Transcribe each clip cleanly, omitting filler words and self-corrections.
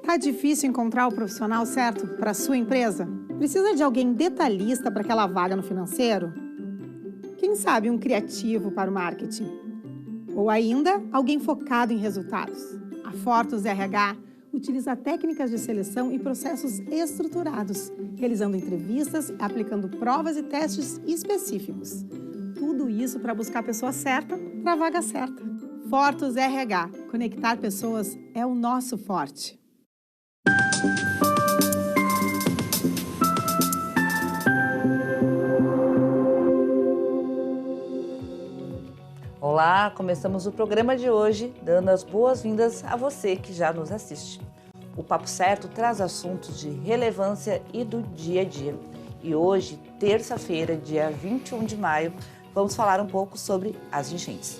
Tá difícil encontrar o profissional certo para a sua empresa? Precisa de alguém detalhista para aquela vaga no financeiro? Quem sabe um criativo para o marketing? Ou ainda, alguém focado em resultados? A Fortus RH utiliza técnicas de seleção e processos estruturados, realizando entrevistas, aplicando provas e testes específicos. Tudo isso para buscar a pessoa certa para a vaga certa. Fortus RH. Conectar pessoas é o nosso forte. Olá, começamos o programa de hoje dando as boas-vindas a você que já nos assiste. O Papo Certo traz assuntos de relevância e do dia a dia. E hoje, terça-feira, dia 21 de maio, vamos falar um pouco sobre as enchentes.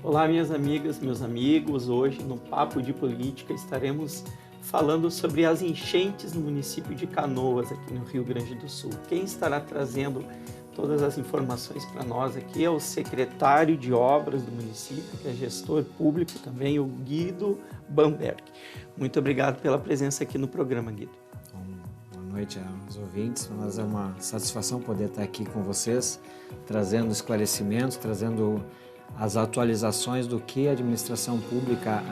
Olá, minhas amigas, meus amigos. Hoje, no Papo de Política, estaremos falando sobre as enchentes no município de Canoas, aqui no Rio Grande do Sul. Quem estará trazendo todas as informações para nós aqui é o secretário de obras do município, que é gestor público também, o Guido Bamberg. Muito obrigado pela presença aqui no programa, Guido. Boa noite aos ouvintes. Mas é uma satisfação poder estar aqui com vocês, trazendo esclarecimentos, trazendo as atualizações do que a administração pública,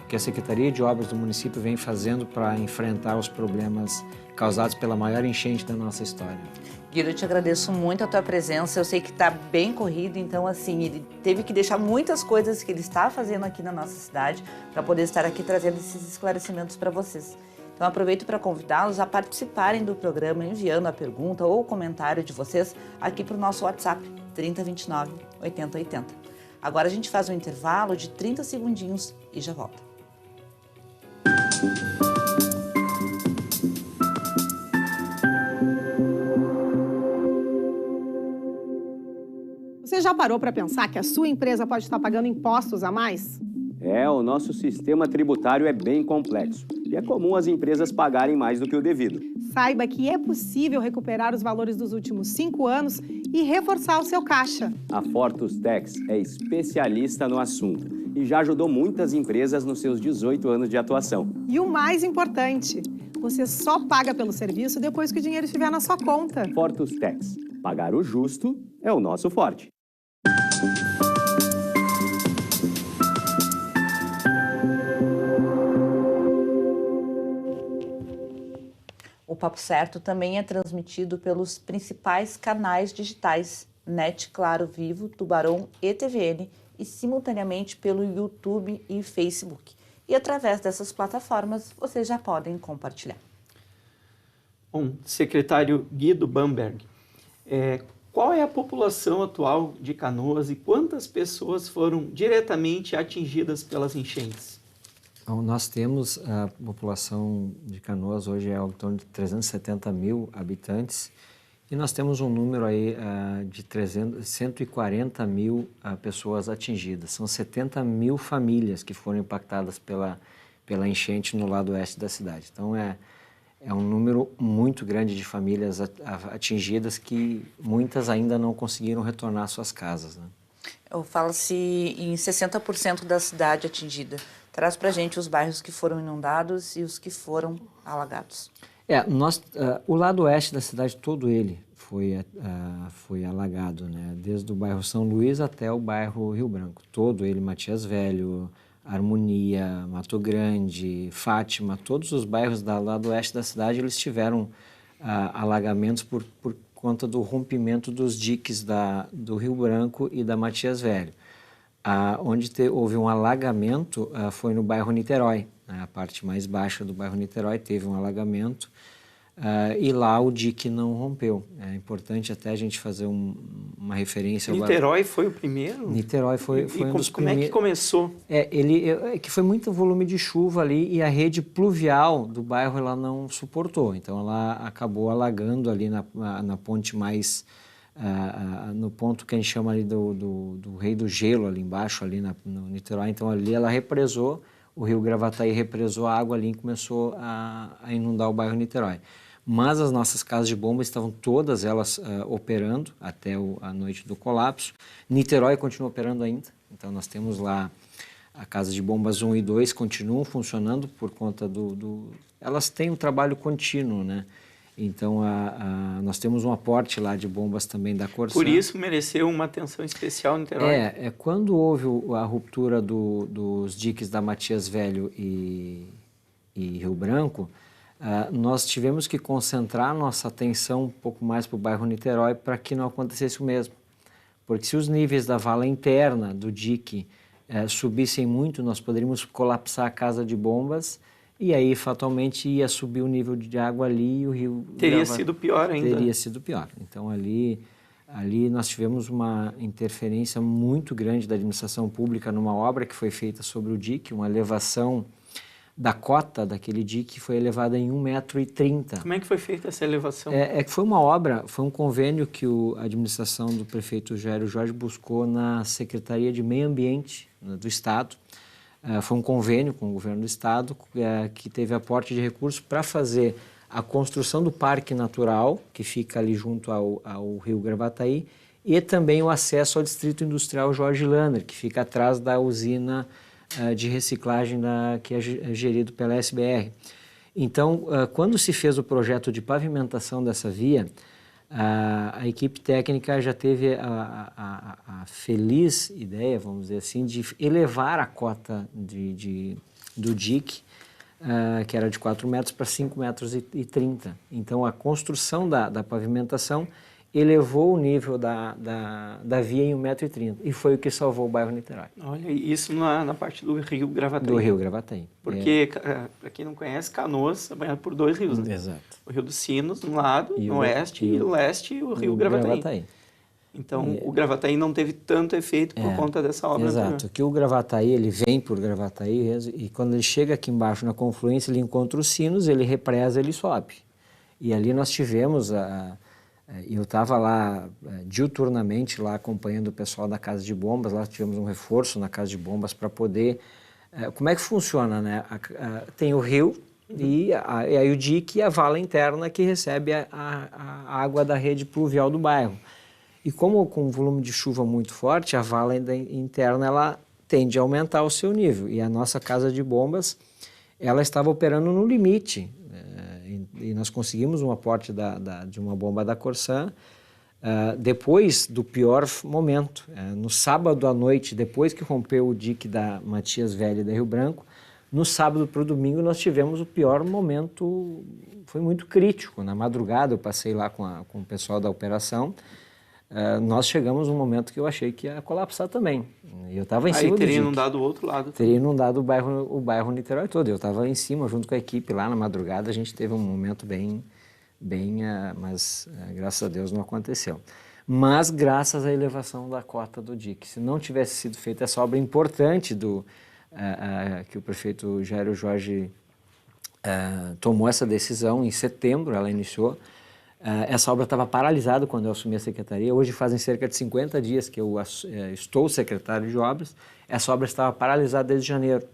que a Secretaria de Obras do município vem fazendo para enfrentar os problemas causados pela maior enchente da nossa história. Guido, eu te agradeço muito a tua presença. Eu sei que está bem corrido, então assim, ele teve que deixar muitas coisas que ele está fazendo aqui na nossa cidade para poder estar aqui trazendo esses esclarecimentos para vocês. Então aproveito para convidá-los a participarem do programa enviando a pergunta ou o comentário de vocês aqui para o nosso WhatsApp 3029 8080. Agora a gente faz um intervalo de 30 segundinhos e já volta. Você já parou para pensar que a sua empresa pode estar pagando impostos a mais? O nosso sistema tributário é bem complexo e é comum as empresas pagarem mais do que o devido. Saiba que é possível recuperar os valores dos últimos 5 anos e reforçar o seu caixa. A Fortus Tax é especialista no assunto e já ajudou muitas empresas nos seus 18 anos de atuação. E o mais importante, você só paga pelo serviço depois que o dinheiro estiver na sua conta. Fortus Tax. Pagar o justo é o nosso forte. O Papo Certo também é transmitido pelos principais canais digitais NET, Claro, Vivo, Tubarão e TVN e simultaneamente pelo YouTube e Facebook. E através dessas plataformas vocês já podem compartilhar. Bom, secretário Guido Bamberg, qual é a população atual de Canoas e quantas pessoas foram diretamente atingidas pelas enchentes? Então, nós temos a população de Canoas hoje é em torno de 370 mil habitantes e nós temos um número aí de 140 mil pessoas atingidas. São 70 mil famílias que foram impactadas pela enchente no lado oeste da cidade. Então, é um número muito grande de famílias atingidas que muitas ainda não conseguiram retornar às suas casas, né? Fala-se em 60% da cidade atingida. Traz para a gente os bairros que foram inundados e os que foram alagados. O lado oeste da cidade, todo ele foi alagado, né? Desde o bairro São Luís até o bairro Rio Branco. Todo ele, Matias Velho, Harmonia, Mato Grande, Fátima, todos os bairros do lado oeste da cidade, eles tiveram alagamentos por conta do rompimento dos diques do Rio Branco e da Matias Velho. Onde houve um alagamento foi no bairro Niterói, né? A parte mais baixa do bairro Niterói teve um alagamento e lá o dique não rompeu. É importante até a gente fazer uma referência. Niterói foi o primeiro? Niterói foi um dos primeiros. Como é que começou? Que foi muito volume de chuva ali e a rede pluvial do bairro ela não suportou. Então ela acabou alagando ali na ponte mais no ponto que a gente chama ali do Rei do Gelo ali embaixo ali no Niterói. Então ali ela represou, o rio Gravataí represou a água ali e começou a inundar o bairro Niterói. Mas as nossas casas de bomba estavam todas elas operando até a noite do colapso. Niterói continua operando ainda, então nós temos lá A casa de bombas 1 e 2 continuam funcionando por conta elas têm um trabalho contínuo, né? Então, nós temos um aporte lá de bombas também da Corsã. Por isso mereceu uma atenção especial no Niterói. Quando houve a ruptura dos diques da Matias Velho e Rio Branco, nós tivemos que concentrar nossa atenção um pouco mais para o bairro Niterói para que não acontecesse o mesmo. Porque se os níveis da vala interna do dique subissem muito, nós poderíamos colapsar a casa de bombas e aí fatalmente ia subir o nível de água ali e o rio... Teria sido pior ainda. Teria sido pior. Então ali nós tivemos uma interferência muito grande da administração pública numa obra que foi feita sobre o dique, uma elevação da cota daquele dique foi elevada em 1,30 m. Como é que foi feita essa elevação? Que foi uma obra, foi um convênio que a administração do prefeito Jairo Jorge buscou na Secretaria de Meio Ambiente do Estado. Foi um convênio com o governo do Estado que teve aporte de recursos para fazer a construção do Parque Natural, que fica ali junto ao Rio Gravataí, e também o acesso ao Distrito Industrial Jorge Lander, que fica atrás da usina de reciclagem que é gerido pela SBR. Então, quando se fez o projeto de pavimentação dessa via, a equipe técnica já teve a feliz ideia, vamos dizer assim, de elevar a cota do dique, que era de 4 metros, para 5,30 metros. Então, a construção da pavimentação elevou o nível da via em 1,30 m e foi o que salvou o bairro Niterói. Olha, isso na parte do Rio Gravataí. Do Rio Gravataí. Porque, para quem não conhece, Canoas é banhado por 2 rios, né? Exato. O Rio dos Sinos, no lado, no oeste, e no leste, o Rio Gravataí. Então, o Gravataí não teve tanto efeito por conta dessa obra. Exato, que o Gravataí, ele vem por Gravataí e quando ele chega aqui embaixo na confluência, ele encontra os Sinos, ele represa, ele sobe. E ali nós tivemos eu estava lá diuturnamente lá acompanhando o pessoal da Casa de Bombas, lá tivemos um reforço na Casa de Bombas para poder... como é que funciona, né? Tem o rio e aí o dique e a vala interna que recebe a água da rede pluvial do bairro. E como com um volume de chuva muito forte, a vala interna ela tende a aumentar o seu nível. E a nossa Casa de Bombas, ela estava operando no limite. E nós conseguimos um aporte de uma bomba da Corsã depois do pior momento. No sábado à noite, depois que rompeu o dique da Matias Velho e da Rio Branco, no sábado para o domingo nós tivemos o pior momento, foi muito crítico. Na madrugada eu passei lá com o pessoal da operação, nós chegamos num momento que eu achei que ia colapsar também. Eu estava em cima do dique. Aí teria inundado o outro lado. Teria inundado o bairro Niterói todo. Eu estava em cima, junto com a equipe lá na madrugada. A gente teve um momento mas graças a Deus não aconteceu. Mas graças à elevação da cota do dique. Se não tivesse sido feita essa obra importante que o prefeito Jairo Jorge tomou essa decisão em setembro, ela iniciou. Essa obra estava paralisada quando eu assumi a secretaria. Hoje fazem cerca de 50 dias que eu estou secretário de obras. Essa obra estava paralisada desde janeiro.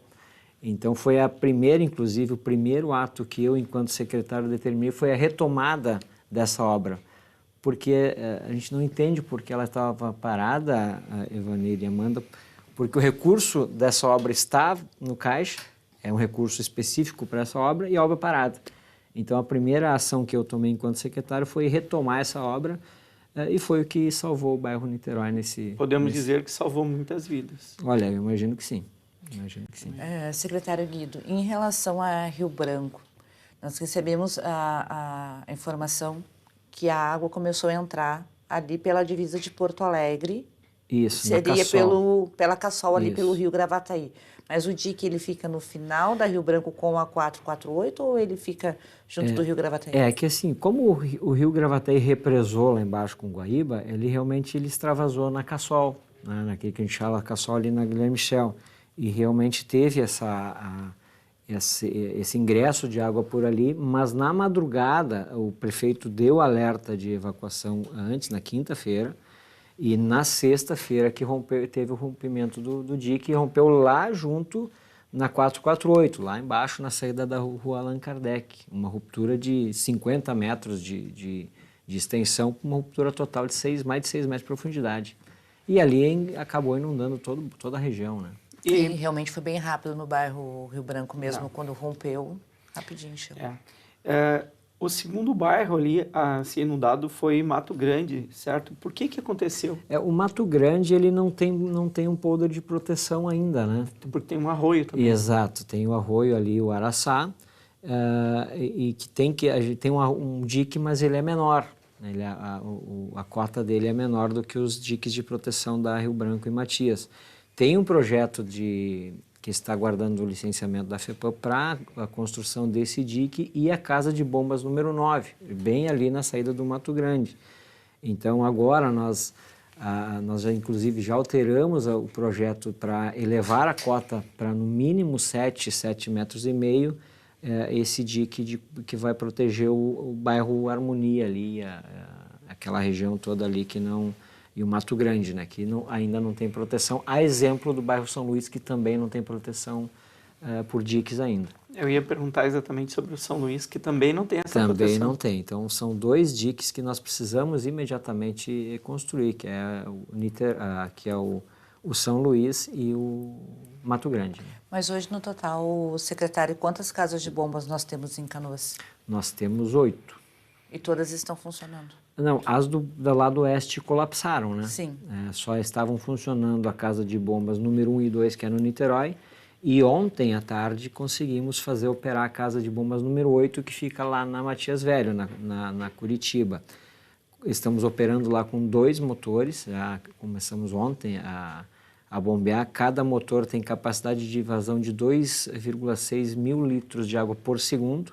Então foi inclusive, o primeiro ato que eu, enquanto secretário, determinei foi a retomada dessa obra. Porque a gente não entende por que ela estava parada, Evanir e Amanda, porque o recurso dessa obra está no caixa, é um recurso específico para essa obra, e a obra parada. Então, a primeira ação que eu tomei enquanto secretário foi retomar essa obra e foi o que salvou o bairro Niterói Podemos dizer que salvou muitas vidas. Olha, eu imagino que sim. Secretário Guido, em relação a Rio Branco, nós recebemos a informação que a água começou a entrar ali pela divisa de Porto Alegre. Isso, seria pela Cassol, ali pelo Rio Gravataí. Mas o dique, ele fica no final da Rio Branco com a 448 ou ele fica junto do Rio Gravataí? Que assim, como o Rio Gravataí represou lá embaixo com Guaíba, ele realmente extravasou na Cassol, né, naquele que a gente chama Cassol ali na Guilherme Michel. E realmente teve esse ingresso de água por ali, mas na madrugada o prefeito deu alerta de evacuação antes, na quinta-feira, e na sexta-feira que teve o rompimento do dique e rompeu lá junto na 448, lá embaixo na saída da rua Allan Kardec. Uma ruptura de 50 metros de extensão, com uma ruptura total de mais de 6 metros de profundidade. E ali acabou inundando toda a região, né? E realmente foi bem rápido no bairro Rio Branco mesmo, quando rompeu, rapidinho encheu. O segundo bairro ali a ser inundado foi Mato Grande, certo? Por que aconteceu? O Mato Grande, ele não tem um polder de proteção ainda, né? Porque tem um arroio também. Exato, tem o arroio ali, o Araçá, e que a gente tem um dique, mas ele é menor. A cota dele é menor do que os diques de proteção da Rio Branco e Matias. Tem um projeto que está aguardando o licenciamento da FEPAM para a construção desse dique e a casa de bombas número 9, bem ali na saída do Mato Grande. Então agora nós já, inclusive, já alteramos o projeto para elevar a cota para no mínimo 7,5 metros, esse dique que vai proteger o bairro Harmonia ali, aquela região toda ali que não... E o Mato Grande, né, que ainda não tem proteção, a exemplo do bairro São Luís, que também não tem proteção por diques ainda. Eu ia perguntar exatamente sobre o São Luís, que também não tem essa proteção. Também não tem. Então, são 2 diques que nós precisamos imediatamente construir, que é o São Luís e o Mato Grande. Mas hoje, no total, secretário, quantas casas de bombas nós temos em Canoas? Nós temos 8. E todas estão funcionando? Não, as do lado oeste colapsaram, né? Sim. Só estavam funcionando a casa de bombas número 1 e 2, que é no Niterói, e ontem à tarde conseguimos fazer operar a casa de bombas número 8, que fica lá na Matias Velho, na Curitiba. Estamos operando lá com 2 motores, já começamos ontem a bombear. Cada motor tem capacidade de vazão de 2,6 mil litros de água por segundo.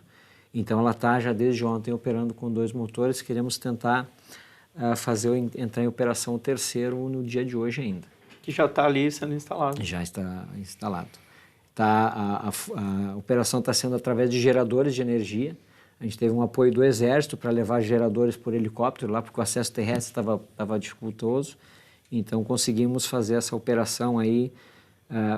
Então ela está já desde ontem operando com 2 motores. Queremos tentar entrar em operação o terceiro no dia de hoje ainda. Que já está ali sendo instalado. Já está instalado. A operação está sendo através de geradores de energia. A gente teve um apoio do Exército para levar geradores por helicóptero lá, porque o acesso terrestre estava dificultoso. Então conseguimos fazer essa operação aí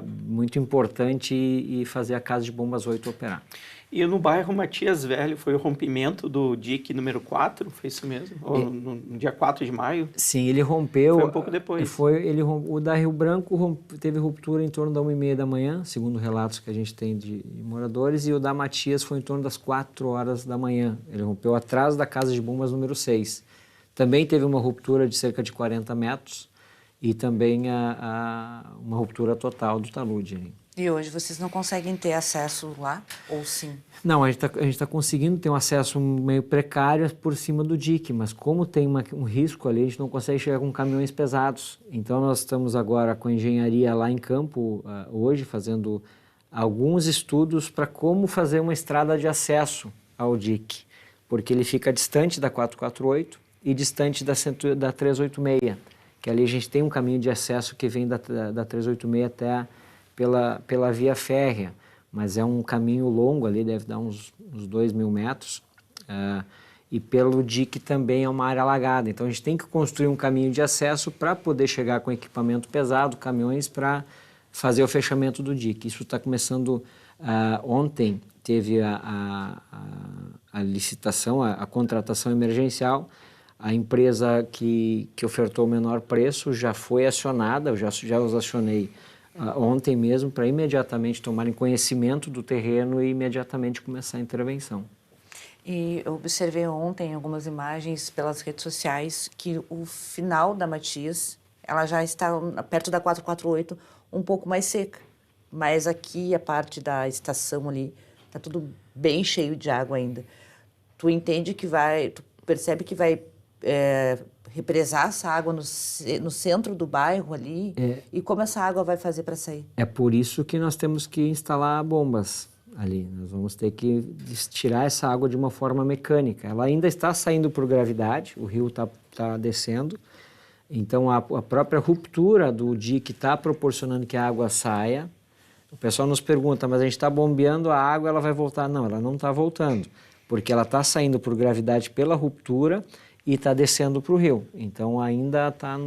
muito importante e fazer a casa de bombas 8 operar. E no bairro Matias Velho foi o rompimento do dique número 4, foi isso mesmo? Ou no dia 4 de maio? Sim, ele rompeu... Foi um pouco depois. O da Rio Branco teve ruptura em torno da 1h30 da manhã, segundo relatos que a gente tem de moradores, e o da Matias foi em torno das 4 horas da manhã. Ele rompeu atrás da casa de bombas número 6. Também teve uma ruptura de cerca de 40 metros e também uma ruptura total do talude. E hoje vocês não conseguem ter acesso lá, ou sim? Não, a gente tá conseguindo ter um acesso meio precário por cima do dique, mas como tem um risco ali, a gente não consegue chegar com caminhões pesados. Então nós estamos agora com a engenharia lá em campo, hoje, fazendo alguns estudos para como fazer uma estrada de acesso ao dique, porque ele fica distante da 448 e distante da 386, que ali a gente tem um caminho de acesso que vem da 386 até pela via férrea, mas é um caminho longo ali, deve dar uns 2.000 metros, e pelo dique também é uma área alagada. Então a gente tem que construir um caminho de acesso para poder chegar com equipamento pesado, caminhões, para fazer o fechamento do dique. Isso está começando, ontem teve a licitação, a contratação emergencial. A empresa que ofertou o menor preço já foi acionada, eu já os acionei ontem mesmo, para imediatamente tomarem conhecimento do terreno e imediatamente começar a intervenção. E eu observei ontem algumas imagens pelas redes sociais que o final da Matias, ela já está perto da 448, um pouco mais seca. Mas aqui a parte da estação ali, está tudo bem cheio de água ainda. Tu percebe que vai represar essa água no centro do bairro ali? E como essa água vai fazer para sair? É por isso que nós temos que instalar bombas ali. Nós vamos ter que tirar essa água de uma forma mecânica. Ela ainda está saindo por gravidade, o rio está descendo. Então a própria ruptura do dique está proporcionando que a água saia. O pessoal nos pergunta, mas a gente está bombeando a água, ela vai voltar? Não, ela não está voltando, porque ela está saindo por gravidade pela ruptura e está descendo para o rio. Então ainda está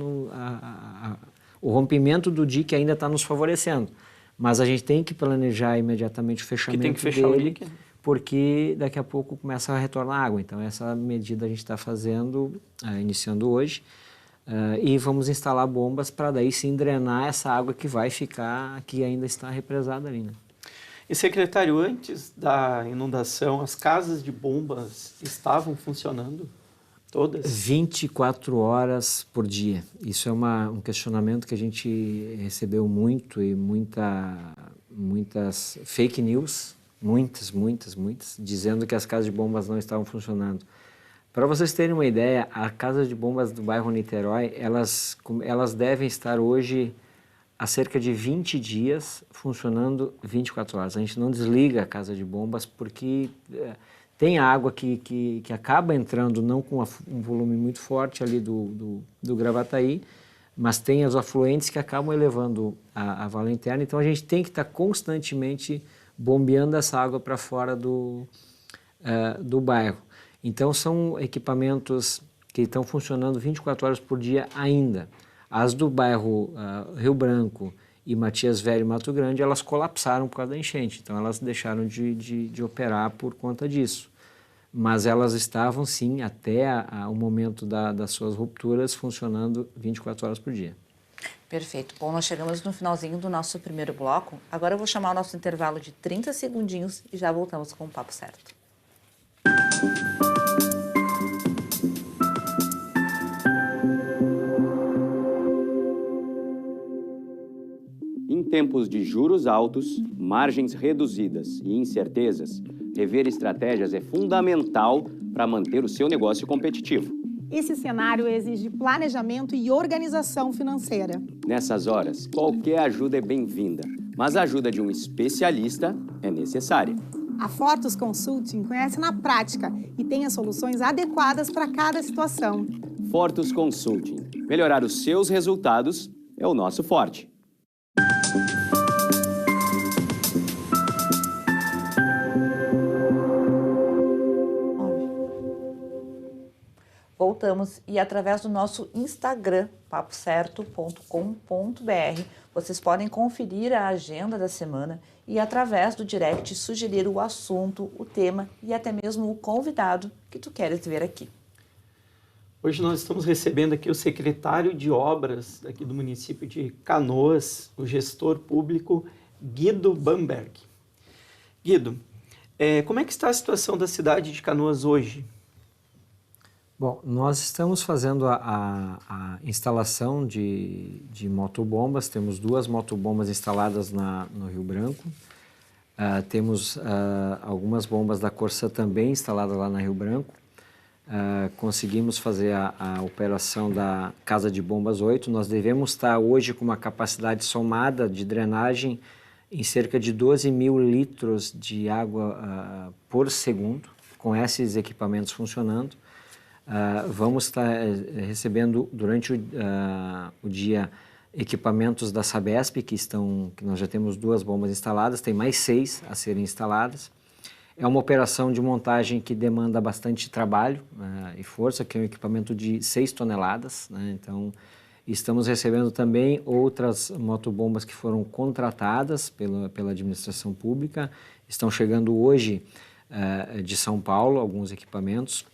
o rompimento do dique ainda está nos favorecendo. Mas a gente tem que planejar imediatamente o fechamento dele, porque daqui a pouco começa a retornar água. Então essa medida a gente está fazendo, iniciando hoje. e vamos instalar bombas para daí sim drenar essa água que vai ficar, que ainda está represada ali, né? E, secretário, antes da inundação, as casas de bombas estavam funcionando? Todas? 24 horas por dia. Isso é um questionamento que a gente recebeu muito e muitas fake news, muitas, dizendo que as casas de bombas não estavam funcionando. Para vocês terem uma ideia, as casas de bombas do bairro Niterói, elas devem estar hoje há cerca de 20 dias funcionando 24 horas. A gente não desliga a casa de bombas porque tem água que acaba entrando não com um volume muito forte ali do Gravataí, mas tem os afluentes que acabam elevando a vala interna. Então a gente tem que estar constantemente bombeando essa água para fora do bairro. Então são equipamentos que estão funcionando 24 horas por dia ainda. As do bairro Rio Branco e Matias Velho e Mato Grande, elas colapsaram por causa da enchente, então elas deixaram de operar por conta disso. Mas elas estavam, sim, até o momento das suas rupturas, funcionando 24 horas por dia. Perfeito. Bom, nós chegamos no finalzinho do nosso primeiro bloco. Agora eu vou chamar o nosso intervalo de 30 segundinhos e já voltamos com o Papo Certo. Em tempos de juros altos, margens reduzidas e incertezas, rever estratégias é fundamental para manter o seu negócio competitivo. Esse cenário exige planejamento e organização financeira. Nessas horas, qualquer ajuda é bem-vinda, mas a ajuda de um especialista é necessária. A Fortus Consulting conhece na prática e tem as soluções adequadas para cada situação. Fortus Consulting. Melhorar os seus resultados é o nosso forte. Voltamos e através do nosso Instagram, papocerto.com.br, vocês podem conferir a agenda da semana e através do direct sugerir o assunto, o tema e até mesmo o convidado que tu queres ver aqui. Hoje nós estamos recebendo aqui o secretário de obras aqui do município de Canoas, o gestor público Guido Bamberg. Guido, como é que está a situação da cidade de Canoas hoje? Bom, nós estamos fazendo a instalação de motobombas, temos 2 motobombas instaladas no Rio Branco, temos algumas bombas da Corsã também instaladas lá na Rio Branco, conseguimos fazer a operação da Casa de Bombas 8, nós devemos estar hoje com uma capacidade somada de drenagem em cerca de 12 mil litros de água por segundo, com esses equipamentos funcionando. Vamos estar recebendo durante o dia equipamentos da Sabesp, que nós já temos 2 bombas instaladas, tem mais 6 a serem instaladas. É uma operação de montagem que demanda bastante trabalho e força, que é um equipamento de 6 toneladas, né? Então, estamos recebendo também outras motobombas que foram contratadas pela administração pública. Estão chegando hoje de São Paulo alguns equipamentos,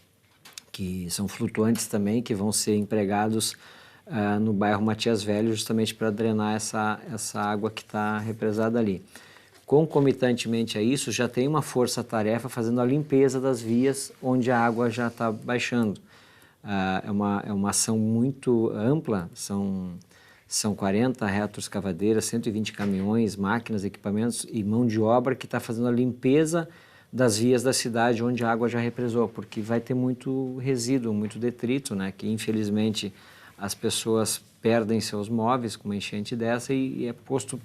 que são flutuantes também, que vão ser empregados no bairro Matias Velho, justamente para drenar essa água que está represada ali. Concomitantemente a isso, já tem uma força-tarefa fazendo a limpeza das vias onde a água já está baixando. É uma ação muito ampla, são 40 retroescavadeiras, 120 caminhões, máquinas, equipamentos e mão de obra que está fazendo a limpeza das vias da cidade onde a água já represou, porque vai ter muito resíduo, muito detrito, né? Que infelizmente as pessoas perdem seus móveis com uma enchente dessa e é posto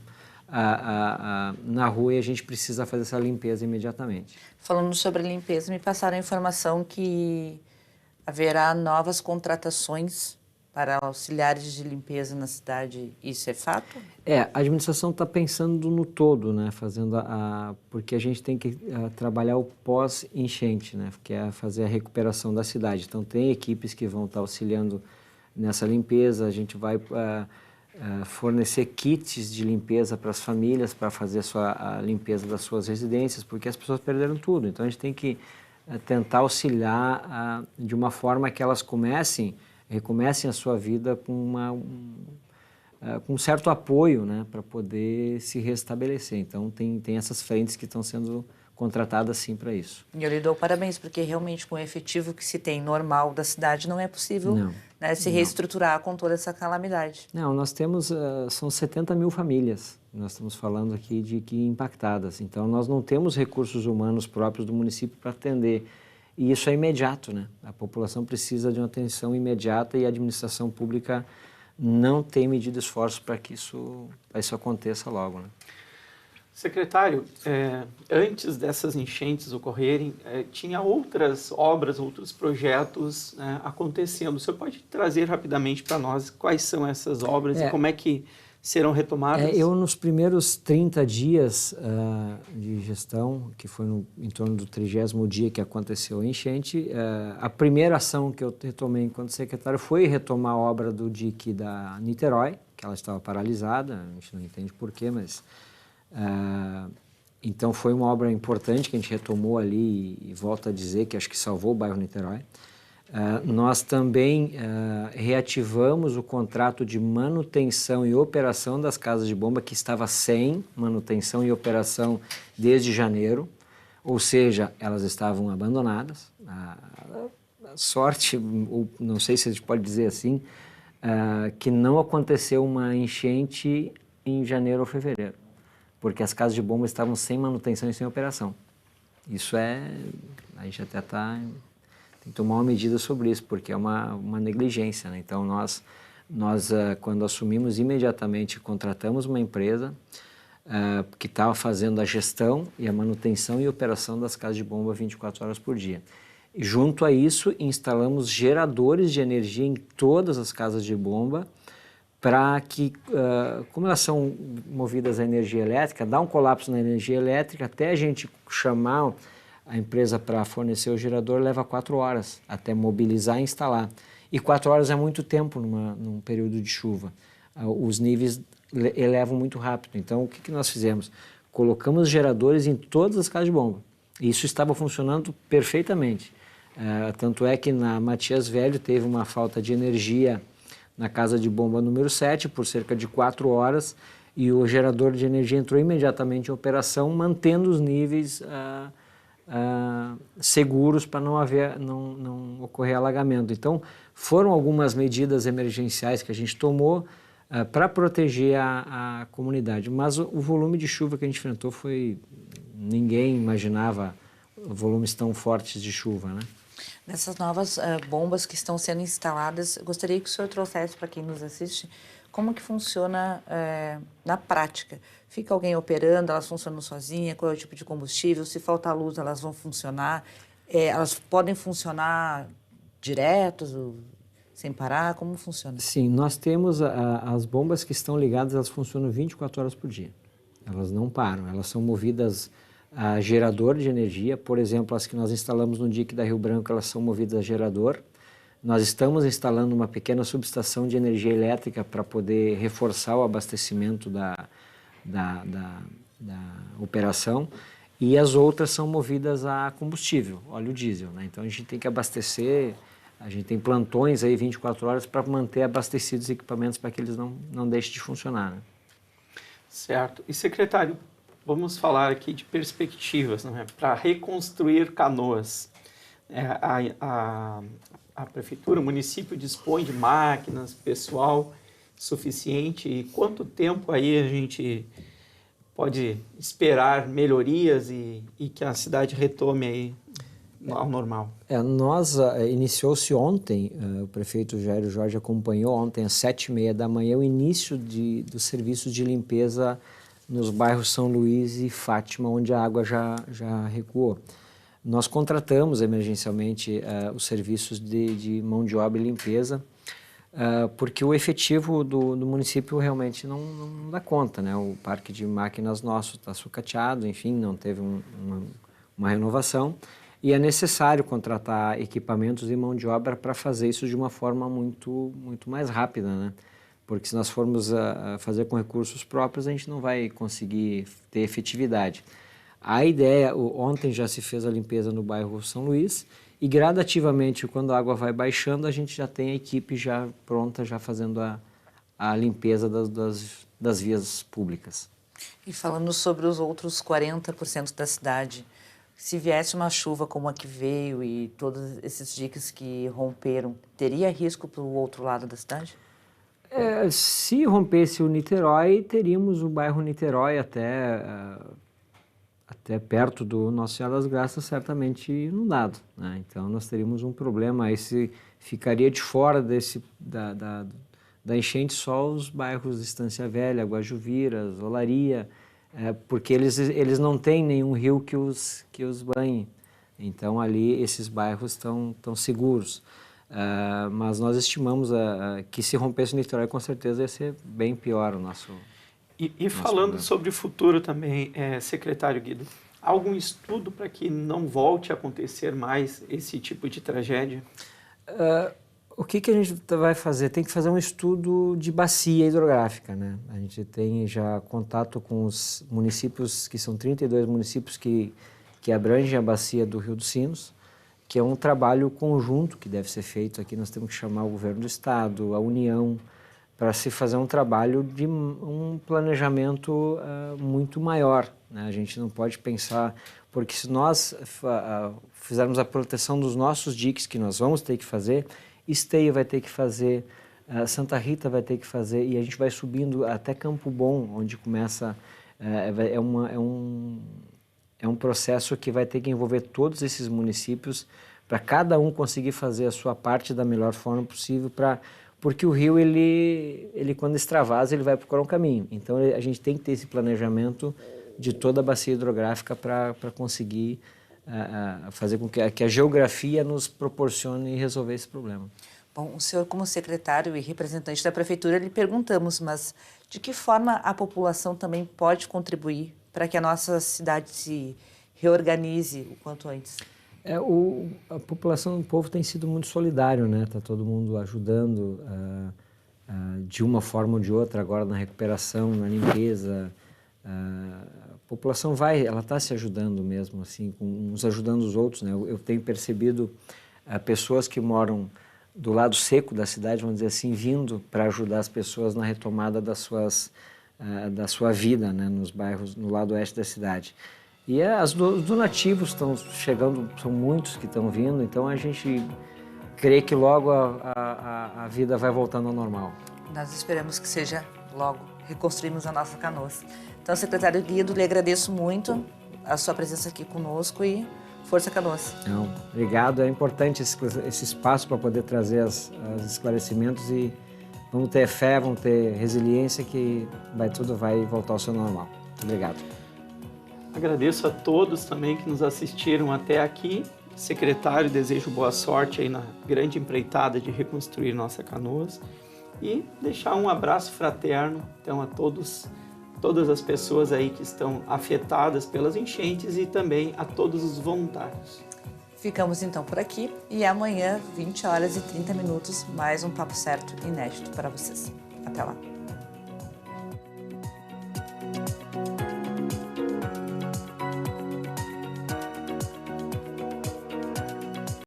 na rua e a gente precisa fazer essa limpeza imediatamente. Falando sobre a limpeza, me passaram a informação que haverá novas contratações para auxiliares de limpeza na cidade. Isso é fato? A administração está pensando no todo, né? Fazendo porque a gente tem que trabalhar o pós-enchente, né? Que é fazer a recuperação da cidade. Então, tem equipes que vão estar auxiliando nessa limpeza, a gente vai fornecer kits de limpeza para as famílias, para fazer a limpeza das suas residências, porque as pessoas perderam tudo. Então, a gente tem que tentar auxiliar de uma forma que elas comecem recomecem a sua vida com com um certo apoio, né, para poder se restabelecer. Então, tem essas frentes que estão sendo contratadas, sim, para isso. E eu lhe dou parabéns, porque realmente com o efetivo que se tem normal da cidade não é possível né, se reestruturar com toda essa calamidade. Não, nós temos, são 70 mil famílias, nós estamos falando aqui de que impactadas. Então, nós não temos recursos humanos próprios do município para atender. E isso é imediato, né? A população precisa de uma atenção imediata e a administração pública não tem medido esforço para que isso aconteça logo, né? Secretário, antes dessas enchentes ocorrerem, tinha outras obras, outros projetos, né, acontecendo. O senhor pode trazer rapidamente para nós quais são essas obras e como é que serão retomadas? Eu, nos primeiros 30 dias de gestão, que foi em torno do 30º dia que aconteceu a enchente, a primeira ação que eu retomei enquanto secretário foi retomar a obra do dique da Niterói, que ela estava paralisada, a gente não entende porquê, mas... então foi uma obra importante que a gente retomou ali e volto a dizer que acho que salvou o bairro Niterói. Nós também reativamos o contrato de manutenção e operação das casas de bomba que estava sem manutenção e operação desde janeiro, ou seja, elas estavam abandonadas. A sorte, ou não sei se a gente pode dizer assim, que não aconteceu uma enchente em janeiro ou fevereiro, porque as casas de bomba estavam sem manutenção e sem operação. Isso a gente até tem que tomar uma medida sobre isso, porque é uma negligência, né? Então, nós quando assumimos, imediatamente contratamos uma empresa que estava fazendo a gestão e a manutenção e operação das casas de bomba 24 horas por dia. E, junto a isso, instalamos geradores de energia em todas as casas de bomba, para que, como elas são movidas a energia elétrica, dá um colapso na energia elétrica, até a gente chamar a empresa para fornecer o gerador, leva 4 horas até mobilizar e instalar. E 4 horas é muito tempo num período de chuva. Os níveis elevam muito rápido. Então, o que nós fizemos? Colocamos geradores em todas as casas de bomba. E isso estava funcionando perfeitamente. Tanto é que na Matias Velho teve uma falta de energia na casa de bomba número 7, por cerca de 4 horas, e o gerador de energia entrou imediatamente em operação, mantendo os níveis seguros para não ocorrer alagamento. Então, foram algumas medidas emergenciais que a gente tomou para proteger a comunidade, mas o volume de chuva que a gente enfrentou ninguém imaginava volumes tão fortes de chuva, né? Nessas novas bombas que estão sendo instaladas, gostaria que o senhor trouxesse para quem nos assiste como que funciona na prática. Fica alguém operando, elas funcionam sozinhas, qual é o tipo de combustível, se faltar luz elas vão funcionar, elas podem funcionar direto, sem parar, como funciona? Sim, nós temos as bombas que estão ligadas, elas funcionam 24 horas por dia. Elas não param, elas são movidas a gerador de energia. Por exemplo, as que nós instalamos no dique da Rio Branco, elas são movidas a gerador. Nós estamos instalando uma pequena subestação de energia elétrica para poder reforçar o abastecimento da operação, e as outras são movidas a combustível, óleo diesel, né? Então a gente tem que abastecer, a gente tem plantões aí 24 horas para manter abastecidos os equipamentos para que eles não deixem de funcionar, né? Certo. E, secretário, vamos falar aqui de perspectivas, né, para reconstruir Canoas. A prefeitura, o município dispõe de máquinas, pessoal suficiente, e quanto tempo aí a gente pode esperar melhorias e que a cidade retome aí ao normal? Iniciou-se ontem, o prefeito Jair Jorge acompanhou ontem às 7h30 da manhã o início dos serviços de limpeza nos bairros São Luís e Fátima, onde a água já recuou. Nós contratamos emergencialmente os serviços de mão de obra e limpeza, porque o efetivo do município realmente não dá conta, né? O parque de máquinas nosso está sucateado, enfim, não teve uma renovação, e é necessário contratar equipamentos e mão de obra para fazer isso de uma forma muito, muito mais rápida, né? Porque se nós formos fazer com recursos próprios, a gente não vai conseguir ter efetividade. A ideia, ontem já se fez a limpeza no bairro São Luís, E gradativamente, quando a água vai baixando, a gente já tem a equipe já pronta, já fazendo a limpeza das vias públicas. E falando sobre os outros 40% da cidade, se viesse uma chuva como a que veio e todos esses diques que romperam, teria risco para o outro lado da cidade? Se rompesse o Niterói, teríamos o bairro Niterói até perto do Nossa Senhora das Graças, certamente inundado, né? Então, nós teríamos um problema. Aí ficaria de fora da enchente só os bairros de Estância Velha, Guajuviras, Olaria, porque eles não têm nenhum rio que os banhe. Então, ali, esses bairros estão seguros. Mas nós estimamos que se rompesse o Niterói, com certeza ia ser bem pior o nosso... E falando sobre o futuro também, secretário Guido, há algum estudo para que não volte a acontecer mais esse tipo de tragédia? O que a gente vai fazer? Tem que fazer um estudo de bacia hidrográfica, né? A gente tem já contato com os municípios, que são 32 municípios que abrangem a bacia do Rio dos Sinos, que é um trabalho conjunto que deve ser feito aqui. Nós temos que chamar o governo do estado, a União, para se fazer um trabalho de um planejamento muito maior, né? A gente não pode pensar, porque se nós fizermos a proteção dos nossos diques, que nós vamos ter que fazer, Esteio vai ter que fazer, Santa Rita vai ter que fazer, e a gente vai subindo até Campo Bom, onde começa, é um processo que vai ter que envolver todos esses municípios, para cada um conseguir fazer a sua parte da melhor forma possível, porque o rio, ele quando extravasa, ele vai procurar um caminho. Então, a gente tem que ter esse planejamento de toda a bacia hidrográfica para conseguir fazer com que a geografia nos proporcione resolver esse problema. Bom, o senhor, como secretário e representante da Prefeitura, lhe perguntamos, mas de que forma a população também pode contribuir para que a nossa cidade se reorganize o quanto antes? A população, o povo tem sido muito solidário, né? Está todo mundo ajudando de uma forma ou de outra, agora na recuperação, na limpeza. A população ela está se ajudando mesmo, assim, uns ajudando os outros, né? Eu tenho percebido pessoas que moram do lado seco da cidade, vamos dizer assim, vindo para ajudar as pessoas na retomada da sua vida, né? Nos bairros, no lado oeste da cidade. E os donativos estão chegando, são muitos que estão vindo, então a gente crê que logo a vida vai voltando ao normal. Nós esperamos que seja logo, reconstruímos a nossa Canoas. Então, secretário Guido, lhe agradeço muito a sua presença aqui conosco e força Canoas. Não, obrigado, é importante esse espaço para poder trazer os esclarecimentos e vamos ter fé, vamos ter resiliência que tudo vai voltar ao seu normal. Muito obrigado. Agradeço a todos também que nos assistiram até aqui. Secretário, desejo boa sorte aí na grande empreitada de reconstruir nossa Canoas e deixar um abraço fraterno então a todas as pessoas aí que estão afetadas pelas enchentes e também a todos os voluntários. Ficamos então por aqui e amanhã, 20h30, mais um Papo Certo inédito para vocês. Até lá.